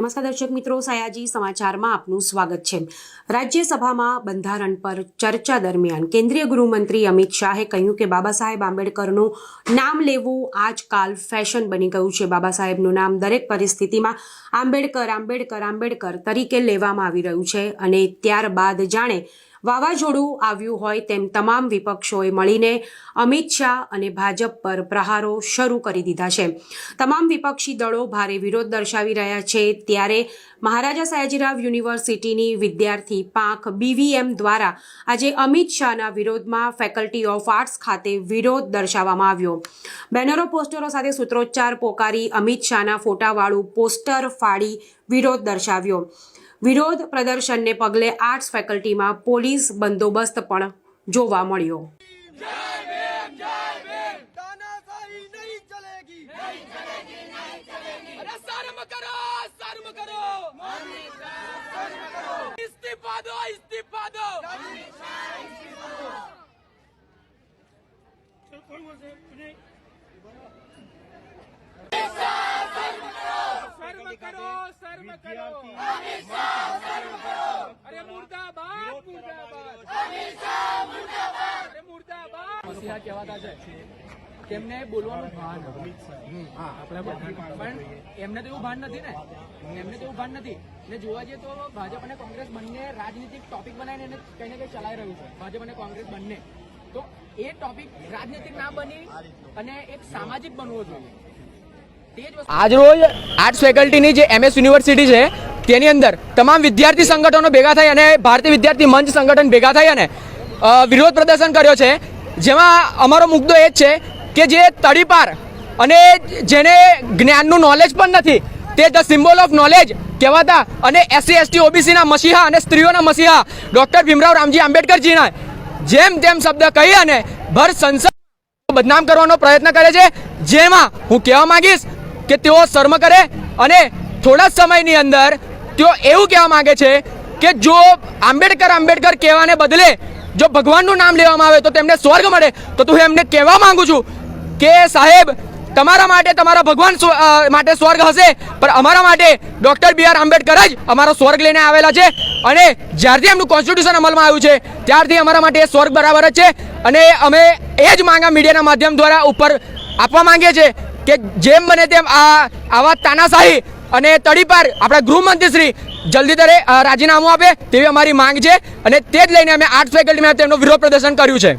નમસ્કાર દર્શક મિત્રો, સયાજી સમાચારમાં આપનું સ્વાગત છે। રાજ્યસભામાં બંધારણ પર ચર્ચા દરમિયાન કેન્દ્રીય ગૃહમંત્રી અમિત શાહે કહ્યું કે બાબા સાહેબ આંબેડકરનું નામ લેવું આજકાલ ફેશન બની ગયું છે। બાબા સાહેબનું નામ દરેક પરિસ્થિતિમાં આંબેડકર આંબેડકર આંબેડકર તરીકે લેવામાં આવી રહ્યું છે અને ત્યારબાદ જાણે વાવાઝોડું આવ્યું હોય તેમ તમામ વિપક્ષોએ મળીને અમિત શાહ અને ભાજપ પર પ્રહારો શરૂ કરી દીધા છે। તમામ વિપક્ષી દળો ભારે વિરોધ દર્શાવી રહ્યા છે ત્યારે મહારાજા સયાજીરાવ યુનિવર્સિટીની વિદ્યાર્થી પાંખ BVM દ્વારા આજે અમિત શાહના વિરોધમાં ફેકલ્ટી ઓફ આર્ટ્સ ખાતે વિરોધ દર્શાવવામાં આવ્યો। બેનરો પોસ્ટરો સાથે સૂત્રોચ્ચાર પોકારી અમિત શાહના ફોટાવાળું પોસ્ટર ફાડી વિરોધ દર્શાવ્યો। વિરોધ પ્રદર્શનને પગલે આર્ટ્સ ફેકલ્ટીમાં પોલીસ બંદોબસ્ત પણ જોવા મળ્યો। अरे मुर्दाबाद मुर्दाबाद अरे मुर्दाबाद મસીહા કહેવાતા છે તેમને બોલવાનું ભાન આપણે પણ એમને તો એવું ભાન નથી ને એમને તો એવું ભાન નથી ને જોવા જઈએ તો ભાજપ અને કોંગ્રેસ બંને રાજનીતિક ટોપિક બનાવીને એને કંઈ ને કંઈ ચલાવી રહ્યું છે ભાજપ અને કોંગ્રેસ બંને તો એ ટોપિક રાજનીતિક ના બની અને એક સામાજિક બનવો જોઈએ। આજરોજ આર્ટ્સ ફેકલ્ટીની જે MS યુનિવર્સિટી છે તેની અંદર તમામ વિદ્યાર્થી સંગઠનો ભેગા થઈ અને ભારતીય વિદ્યાર્થી મંચ સંગઠન ભેગા થઈ અને વિરોધ પ્રદર્શન કર્યો છે, જેમાં અમારો મુદ્દો એ જ છે કે જે તડીપાર અને જેને જ્ઞાનનું નોલેજ પણ નથી તે ધ સિમ્બોલ ઓફ નોલેજ કહેવાતા અને SC ST OBC ના મસીહા અને સ્ત્રીઓના મસીહા ડૉક્ટર ભીમરાવ રામજી આંબેડકરજીના જેમ તેમ શબ્દ કહી અને ભર સંસદ બદનામ કરવાનો પ્રયત્ન કરે છે, જેમાં હું કહેવા માંગીશ કે તેઓ શર્મ કરે અને થોડા સમયની અંદર તેઓ એવું કહેવા માંગે છે કે જો આંબેડકર આંબેડકર કહેવાને બદલે જો ભગવાનનું નામ લેવામાં આવે તો તેમને સ્વર્ગ મળે, તો હું એમને કહેવા માંગુ છું કે સાહેબ તમારા માટે તમારા ભગવાન માટે સ્વર્ગ હશે, પણ અમારા માટે ડૉક્ટર BR આંબેડકર જ અમારો સ્વર્ગ લઈને આવેલા છે અને જ્યારથી એમનું કોન્સ્ટિટ્યુશન અમલમાં આવ્યું છે ત્યારથી અમારા માટે એ સ્વર્ગ બરાબર જ છે અને અમે એ જ માંગા મીડિયાના માધ્યમ દ્વારા ઉપર આપવા માંગીએ છીએ કે જેમ બને તેમ આવા તાનાશાહી અને તડીપાર આપણા ગૃહમંત્રી શ્રી જલ્દી તરે રાજીનામું આપે તેવી અમારી માંગ છે અને તે જ લઈને અમે આર્ટ્સ ફેકલ્ટીમાં તેમનું વિરોધ પ્રદર્શન કર્યું છે।